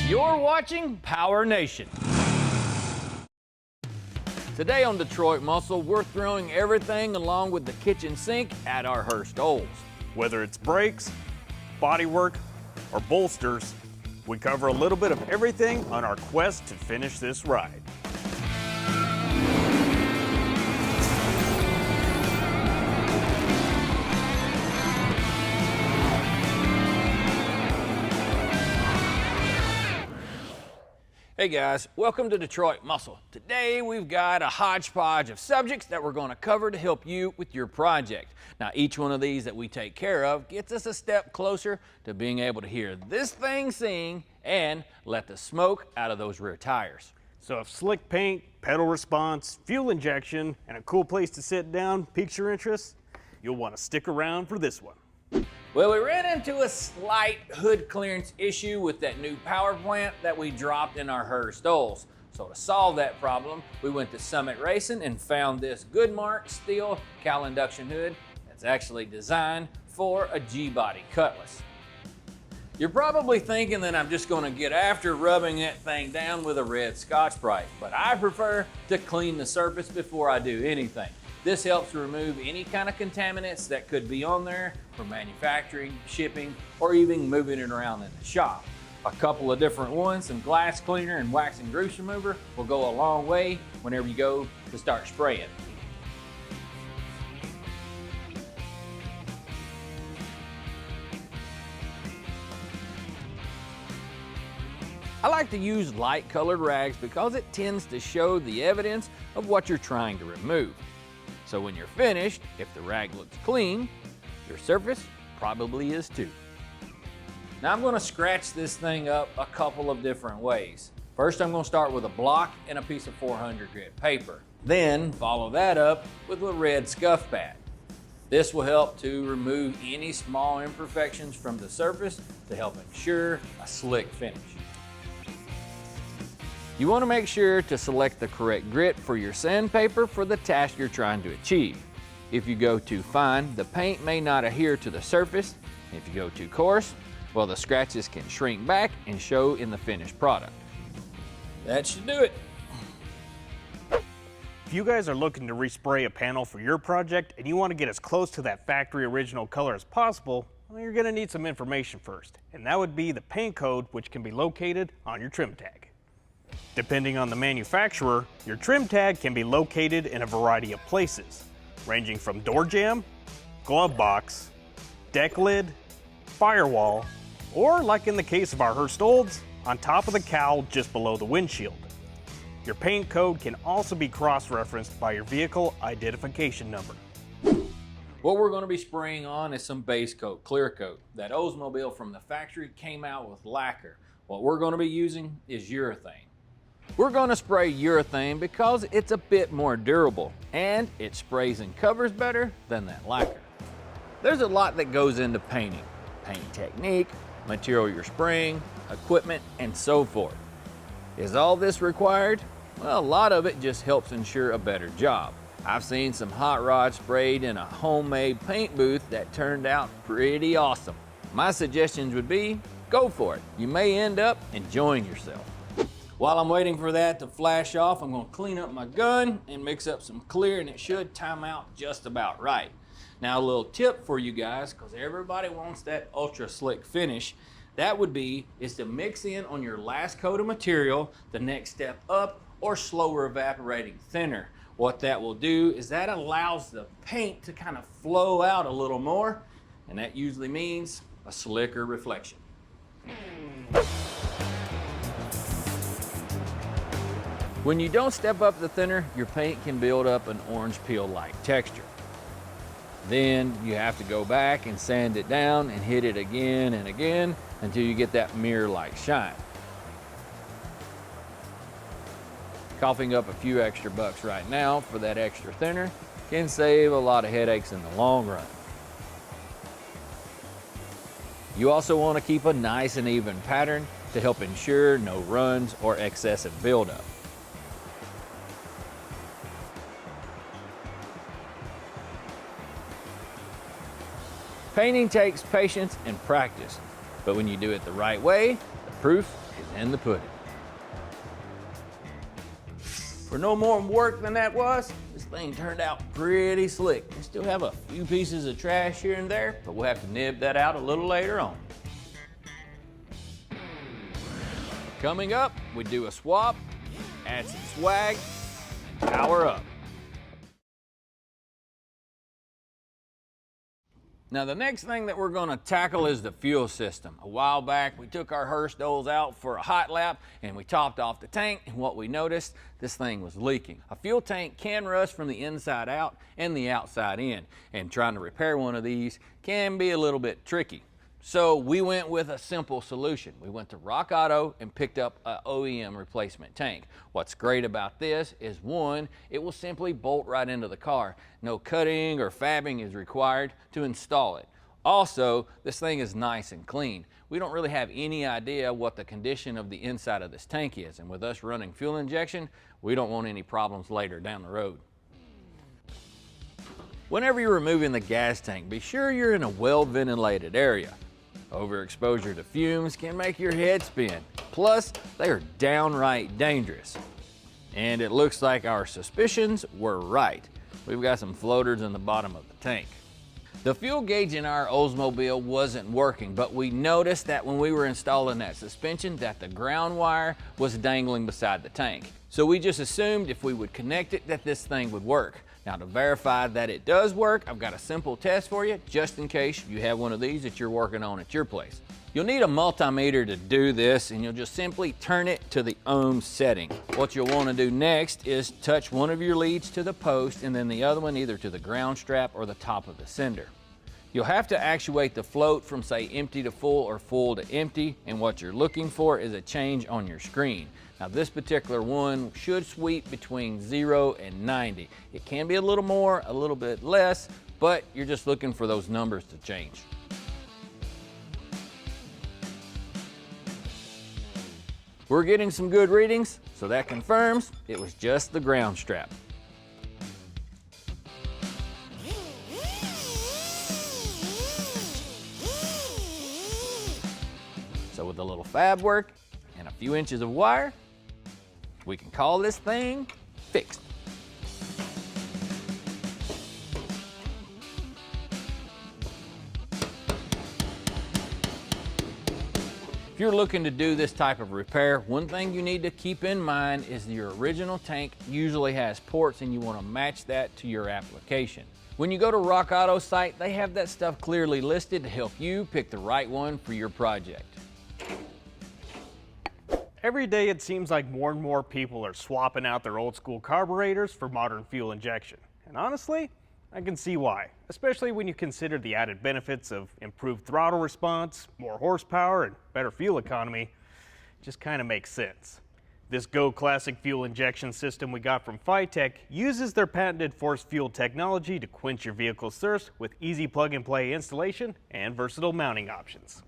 You're watching PowerNation. Today on Detroit Muscle, we're throwing everything along with the kitchen sink at our Hurst Olds. Whether it's brakes, bodywork, or bolsters, we cover a little bit of everything on our quest to finish this ride. Hey guys, welcome to Detroit Muscle. Today we've got a hodgepodge of subjects that we're going to cover to help you with your project. Now each one of these that we take care of gets us a step closer to being able to hear this thing sing and let the smoke out of those rear tires. So if slick paint, pedal response, fuel injection, and a cool place to sit down piques your interest, you'll want to stick around for this one. Well, we ran into a slight hood clearance issue with that new power plant that we dropped in our Hurst Olds. So to solve that problem, we went to Summit Racing and found this Goodmark steel cowl induction hood that's actually designed for a G-body cutlass. You're probably thinking that I'm just gonna get after rubbing that thing down with a red Scotch-Brite, but I prefer to clean the surface before I do anything. This helps remove any kind of contaminants that could be on there from manufacturing, shipping, or even moving it around in the shop. A couple of different ones, some glass cleaner and wax and grease remover will go a long way whenever you go to start spraying. I like to use light colored rags because it tends to show the evidence of what you're trying to remove. So when you're finished, if the rag looks clean, your surface probably is too. Now I'm gonna scratch this thing up a couple of different ways. First, I'm gonna start with a block and a piece of 400 grit paper. Then follow that up with a red scuff pad. This will help to remove any small imperfections from the surface to help ensure a slick finish. You want to make sure to select the correct grit for your sandpaper for the task you're trying to achieve. If you go too fine, the paint may not adhere to the surface. If you go too coarse, well, the scratches can shrink back and show in the finished product. That should do it. If you guys are looking to respray a panel for your project and you want to get as close to that factory original color as possible, well, you're going to need some information first, and that would be the paint code, which can be located on your trim tag. Depending on the manufacturer, your trim tag can be located in a variety of places, ranging from door jamb, glove box, deck lid, firewall, or like in the case of our Hurst Olds, on top of the cowl just below the windshield. Your paint code can also be cross-referenced by your vehicle identification number. What we're going to be spraying on is some base coat, clear coat. That Oldsmobile from the factory came out with lacquer. What we're going to be using is urethane. We're going to spray urethane because it's a bit more durable and it sprays and covers better than that lacquer. There's a lot that goes into painting. Paint technique, material you're spraying, equipment, and so forth. Is all this required? Well, a lot of it just helps ensure a better job. I've seen some hot rods sprayed in a homemade paint booth that turned out pretty awesome. My suggestions would be, go for it. You may end up enjoying yourself. While I'm waiting for that to flash off, I'm gonna clean up my gun and mix up some clear, and it should time out just about right. Now a little tip for you guys, because everybody wants that ultra slick finish, that would be is to mix in on your last coat of material the next step up or slower evaporating thinner. What that will do is that allows the paint to kind of flow out a little more, and that usually means a slicker reflection. When you don't step up the thinner, your paint can build up an orange peel-like texture. Then you have to go back and sand it down and hit it again and again until you get that mirror-like shine. Coughing up a few extra bucks right now for that extra thinner can save a lot of headaches in the long run. You also want to keep a nice and even pattern to help ensure no runs or excessive buildup. Painting takes patience and practice, but when you do it the right way, the proof is in the pudding. For no more work than that was, this thing turned out pretty slick. We still have a few pieces of trash here and there, but we'll have to nib that out a little later on. Coming up, we do a swap, add some swag, power up. Now the next thing that we're going to tackle is the fuel system. A while back we took our Hurst Olds out for a hot lap and we topped off the tank, and what we noticed, this thing was leaking. A fuel tank can rust from the inside out and the outside in, and trying to repair one of these can be a little bit tricky. So we went with a simple solution. We went to Rock Auto and picked up an OEM replacement tank. What's great about this is, one, it will simply bolt right into the car. No cutting or fabbing is required to install it. Also, this thing is nice and clean. We don't really have any idea what the condition of the inside of this tank is, and with us running fuel injection, we don't want any problems later down the road. Whenever you're removing the gas tank, be sure you're in a well-ventilated area. Overexposure to fumes can make your head spin. Plus, they are downright dangerous. And it looks like our suspicions were right. We've got some floaters in the bottom of the tank. The fuel gauge in our Oldsmobile wasn't working, but we noticed that when we were installing that suspension that the ground wire was dangling beside the tank. So we just assumed if we would connect it that this thing would work. Now to verify that it does work, I've got a simple test for you, just in case you have one of these that you're working on at your place. You'll need a multimeter to do this, and you'll just simply turn it to the ohm setting. What you'll want to do next is touch one of your leads to the post and then the other one either to the ground strap or the top of the sender. You'll have to actuate the float from, say, empty to full or full to empty, and what you're looking for is a change on your screen. Now this particular one should sweep between 0 and 90. It can be a little more, a little bit less, but you're just looking for those numbers to change. We're getting some good readings, so that confirms it was just the ground strap. So with a little fab work and a few inches of wire, we can call this thing fixed. If you're looking to do this type of repair, one thing you need to keep in mind is your original tank usually has ports, and you want to match that to your application. When you go to Rock Auto's site, they have that stuff clearly listed to help you pick the right one for your project. Every day it seems like more and more people are swapping out their old school carburetors for modern fuel injection. And honestly, I can see why, especially when you consider the added benefits of improved throttle response, more horsepower, and better fuel economy. It just kind of makes sense. This Go Classic fuel injection system we got from Phytech uses their patented forced fuel technology to quench your vehicle's thirst with easy plug-and-play installation and versatile mounting options.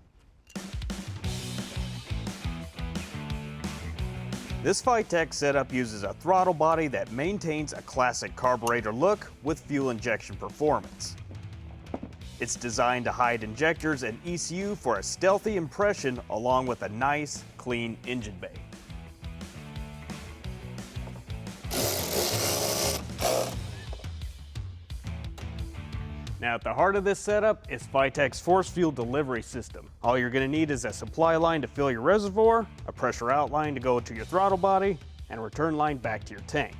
This Phytech setup uses a throttle body that maintains a classic carburetor look with fuel injection performance. It's designed to hide injectors and ECU for a stealthy impression, along with a nice, clean engine bay. Now at the heart of this setup is Phytech's force fuel delivery system. All you're going to need is a supply line to fill your reservoir, a pressure outline to go to your throttle body, and a return line back to your tank.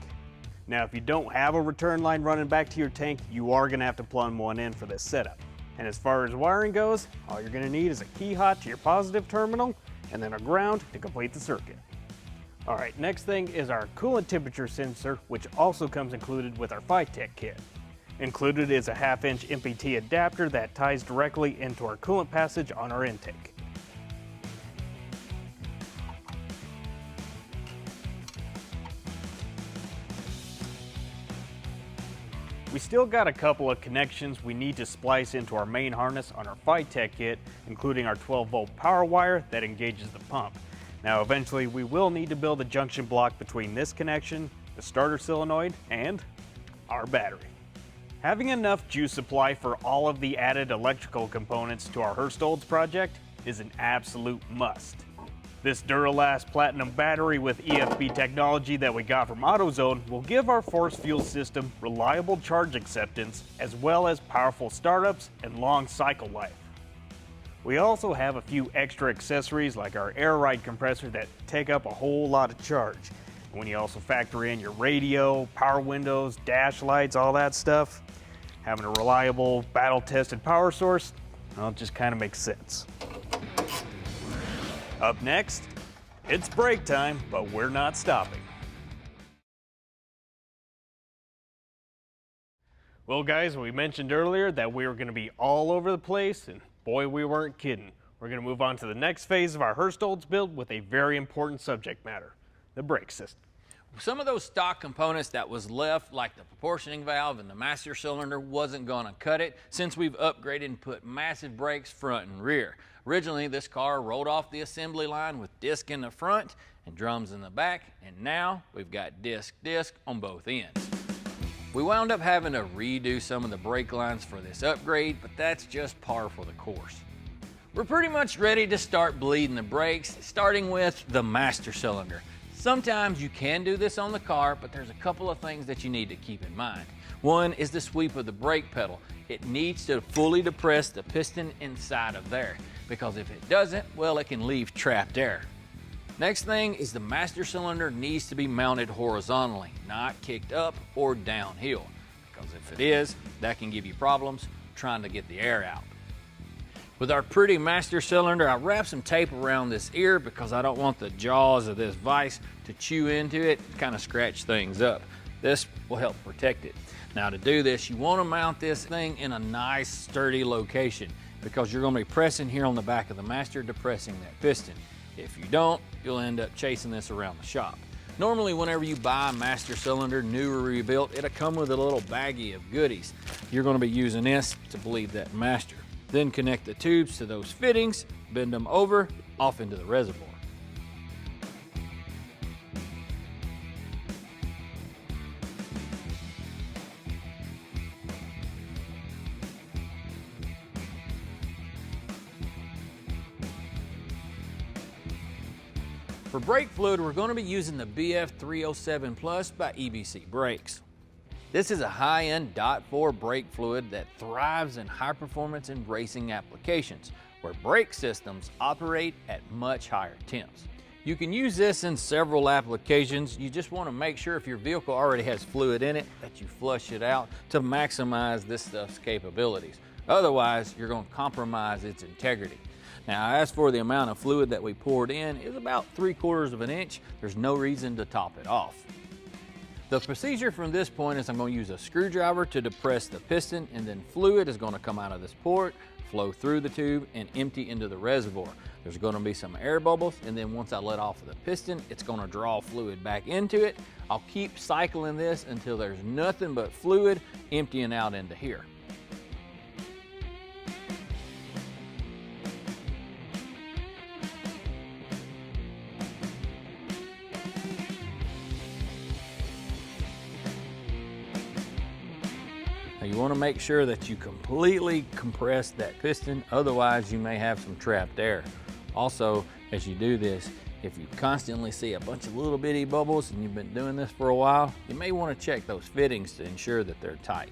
Now if you don't have a return line running back to your tank, you are going to have to plumb one in for this setup. And as far as wiring goes, all you're going to need is a key hot to your positive terminal and then a ground to complete the circuit. Alright, next thing is our coolant temperature sensor, which also comes included with our Phytech kit. Included is a 1/2-inch MPT adapter that ties directly into our coolant passage on our intake. We still got a couple of connections we need to splice into our main harness on our Phytech kit, including our 12-volt power wire that engages the pump. Now eventually we will need to build a junction block between this connection, the starter solenoid, and our battery. Having enough juice supply for all of the added electrical components to our Hurst Olds project is an absolute must. This Duralast Platinum battery with EFB technology that we got from AutoZone will give our force fuel system reliable charge acceptance as well as powerful startups and long cycle life. We also have a few extra accessories like our air ride compressor that take up a whole lot of charge. When you also factor in your radio, power windows, dash lights, all that stuff, having a reliable battle-tested power source, well, it just kind of makes sense. Up next, it's break time, but we're not stopping. Well guys, we mentioned earlier that we were going to be all over the place, and boy, we weren't kidding. We're going to move on to the next phase of our Hurst Olds build with a very important subject matter, the brake system. Some of those stock components that was left, like the proportioning valve and the master cylinder, wasn't going to cut it since we've upgraded and put massive brakes front and rear. Originally, this car rolled off the assembly line with disc in the front and drums in the back, and now we've got disc on both ends. We wound up having to redo some of the brake lines for this upgrade, but that's just par for the course. We're pretty much ready to start bleeding the brakes, starting with the master cylinder. Sometimes you can do this on the car, but there's a couple of things that you need to keep in mind. One is the sweep of the brake pedal. It needs to fully depress the piston inside of there, because if it doesn't, well, it can leave trapped air. Next thing is the master cylinder needs to be mounted horizontally, not kicked up or downhill, because if it is, that can give you problems trying to get the air out. With our pretty master cylinder, I wrapped some tape around this ear because I don't want the jaws of this vise to chew into it and kind of scratch things up. This will help protect it. Now to do this, you want to mount this thing in a nice sturdy location because you're going to be pressing here on the back of the master, depressing that piston. If you don't, you'll end up chasing this around the shop. Normally, whenever you buy a master cylinder, new or rebuilt, it'll come with a little baggie of goodies. You're going to be using this to bleed that master. Then connect the tubes to those fittings, bend them over, off into the reservoir. For brake fluid, we're going to be using the BF307 Plus by EBC Brakes. This is a high-end .4 brake fluid that thrives in high performance and racing applications, where brake systems operate at much higher temps. You can use this in several applications. You just want to make sure if your vehicle already has fluid in it that you flush it out to maximize this stuff's capabilities. Otherwise, you're going to compromise its integrity. Now, as for the amount of fluid that we poured in, is about 3/4 of an inch. There's no reason to top it off. The procedure from this point is I'm going to use a screwdriver to depress the piston, and then fluid is going to come out of this port, flow through the tube, and empty into the reservoir. There's going to be some air bubbles, and then once I let off of the piston, it's going to draw fluid back into it. I'll keep cycling this until there's nothing but fluid emptying out into here. Now you want to make sure that you completely compress that piston, otherwise you may have some trapped air. Also, as you do this, if you constantly see a bunch of little bitty bubbles and you've been doing this for a while, you may want to check those fittings to ensure that they're tight.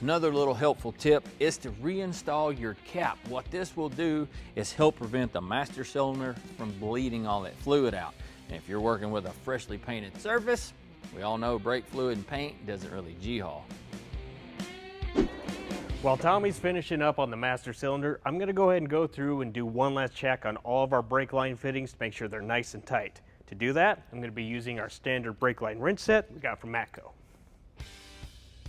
Another little helpful tip is to reinstall your cap. What this will do is help prevent the master cylinder from bleeding all that fluid out. And if you're working with a freshly painted surface, we all know brake fluid and paint doesn't really G-haul. While Tommy's finishing up on the master cylinder, I'm going to go ahead and go through and do one last check on all of our brake line fittings to make sure they're nice and tight. To do that, I'm going to be using our standard brake line wrench set we got from Matco.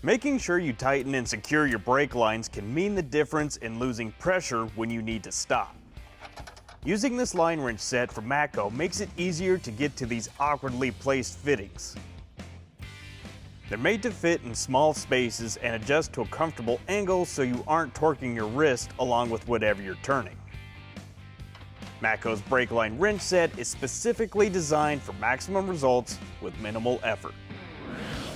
Making sure you tighten and secure your brake lines can mean the difference in losing pressure when you need to stop. Using this line wrench set from Matco makes it easier to get to these awkwardly placed fittings. They're made to fit in small spaces and adjust to a comfortable angle so you aren't torquing your wrist along with whatever you're turning. Matco's brake line wrench set is specifically designed for maximum results with minimal effort.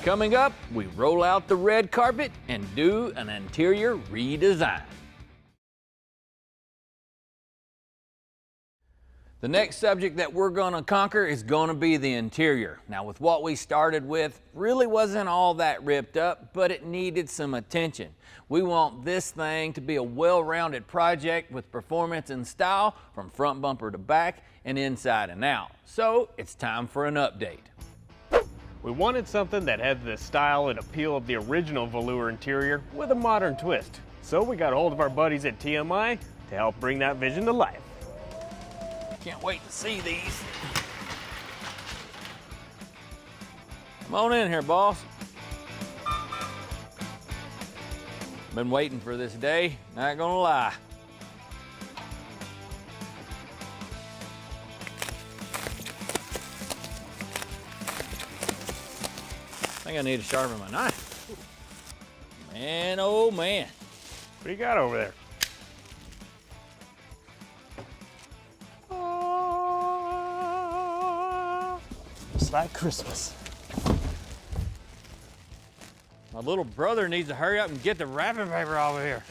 Coming up, we roll out the red carpet and do an interior redesign. The next subject that we're going to conquer is going to be the interior. Now, with what we started with, really wasn't all that ripped up, but it needed some attention. We want this thing to be a well-rounded project with performance and style from front bumper to back and inside and out. So it's time for an update. We wanted something that had the style and appeal of the original velour interior with a modern twist. So we got a hold of our buddies at TMI to help bring that vision to life. Can't wait to see these. Come on in here, boss. Been waiting for this day, not gonna lie. I think I need to sharpen my knife. Man, oh man. What do you got over there? Just like Christmas. My little brother needs to hurry up and get the wrapping paper over here.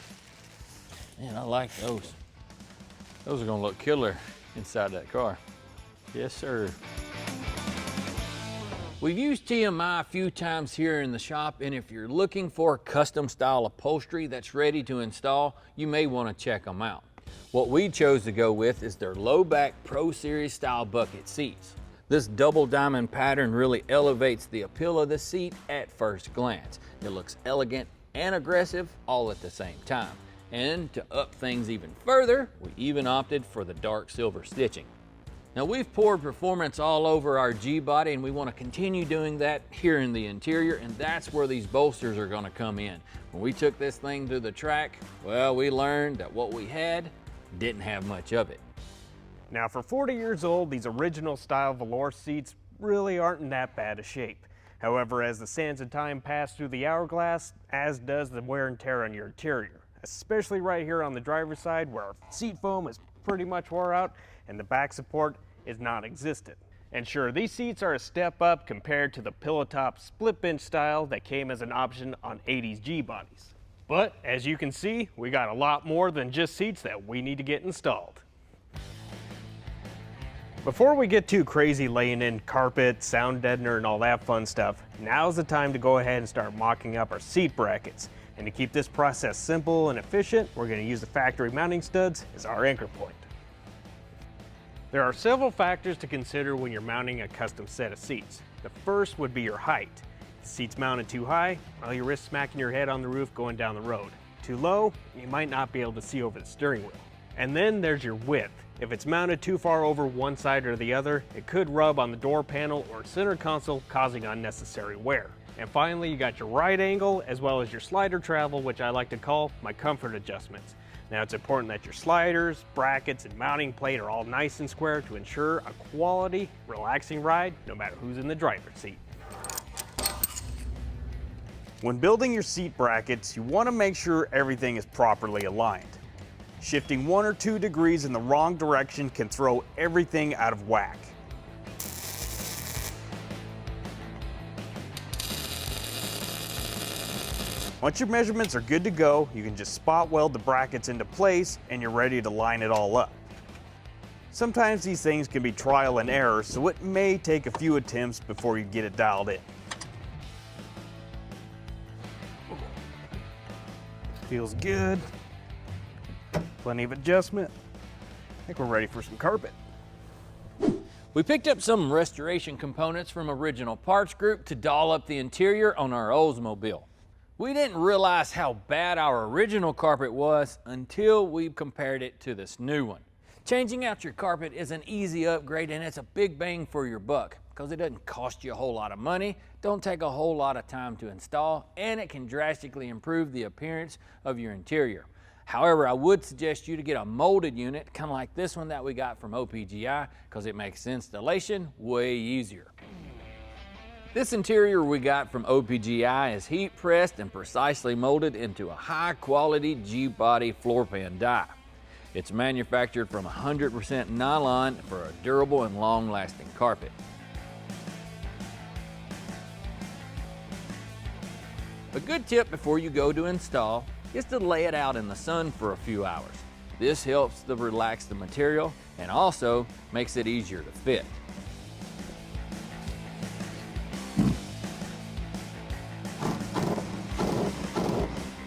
Man, I like those. Those are gonna look killer inside that car. Yes, sir. We've used TMI a few times here in the shop, and if you're looking for custom style upholstery that's ready to install, you may want to check them out. What we chose to go with is their low back Pro Series style bucket seats. This double diamond pattern really elevates the appeal of the seat at first glance. It looks elegant and aggressive all at the same time. And to up things even further, we even opted for the dark silver stitching. Now, we've poured performance all over our G-body, and we want to continue doing that here in the interior, and that's where these bolsters are going to come in. When we took this thing to the track, well, we learned that what we had didn't have much of it. Now, for 40 years old, these original style velour seats really aren't in that bad a shape. However, as the sands of time pass through the hourglass, as does the wear and tear on your interior, especially right here on the driver's side where our seat foam is pretty much wore out and the back support is non-existent. And sure, these seats are a step up compared to the pillow top split bench style that came as an option on 80s G-bodies. But as you can see, we got a lot more than just seats that we need to get installed. Before we get too crazy laying in carpet, sound deadener, and all that fun stuff, now's the time to go ahead and start mocking up our seat brackets. And to keep this process simple and efficient, we're going to use the factory mounting studs as our anchor point. There are several factors to consider when you're mounting a custom set of seats. The first would be your height. If the seat's mounted too high, well, you risk smacking your head on the roof going down the road. Too low, you might not be able to see over the steering wheel. And then there's your width. If it's mounted too far over one side or the other, it could rub on the door panel or center console, causing unnecessary wear. And finally, you got your right angle as well as your slider travel, which I like to call my comfort adjustments. Now, it's important that your sliders, brackets, and mounting plate are all nice and square to ensure a quality, relaxing ride, no matter who's in the driver's seat. When building your seat brackets, you want to make sure everything is properly aligned. Shifting 1 or 2 degrees in the wrong direction can throw everything out of whack. Once your measurements are good to go, you can just spot weld the brackets into place and you're ready to line it all up. Sometimes these things can be trial and error, so it may take a few attempts before you get it dialed in. Feels good. Plenty of adjustment. I think we're ready for some carpet. We picked up some restoration components from Original Parts Group to doll up the interior on our Oldsmobile. We didn't realize how bad our original carpet was until we compared it to this new one. Changing out your carpet is an easy upgrade, and it's a big bang for your buck because it doesn't cost you a whole lot of money, don't take a whole lot of time to install, and it can drastically improve the appearance of your interior. However, I would suggest you to get a molded unit, kind of like this one that we got from OPGI, because it makes installation way easier. This interior we got from OPGI is heat pressed and precisely molded into a high quality G-body floor pan die. It's manufactured from 100% nylon for a durable and long lasting carpet. A good tip before you go to install is to lay it out in the sun for a few hours. This helps to relax the material and also makes it easier to fit.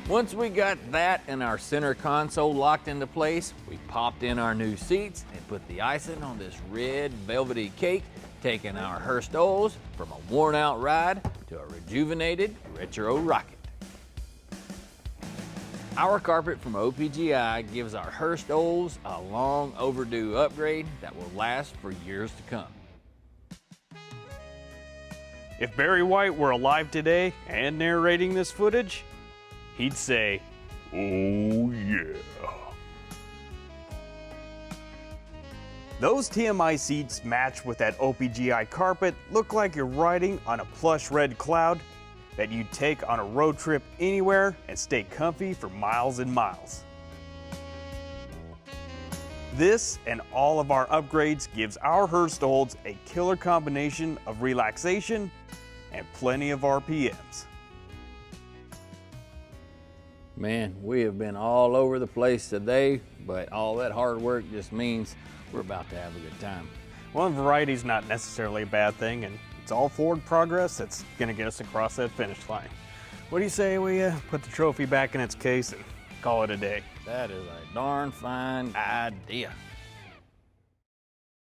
Once we got that and our center console locked into place, we popped in our new seats and put the icing on this red velvety cake, taking our Hurst Olds from a worn out ride to a rejuvenated retro rocket. Our carpet from OPGI gives our Hurst Olds a long overdue upgrade that will last for years to come. If Barry White were alive today and narrating this footage, he'd say, "Oh yeah." Those TMI seats matched with that OPGI carpet look like you're riding on a plush red cloud that you'd take on a road trip anywhere and stay comfy for miles and miles. This and all of our upgrades gives our Hurst Olds a killer combination of relaxation and plenty of RPMs. Man, we have been all over the place today, but all that hard work just means we're about to have a good time. Well, variety's not necessarily a bad thing, and it's all forward progress that's gonna get us across that finish line. What do you say we put the trophy back in its case and call it a day? That is a darn fine idea.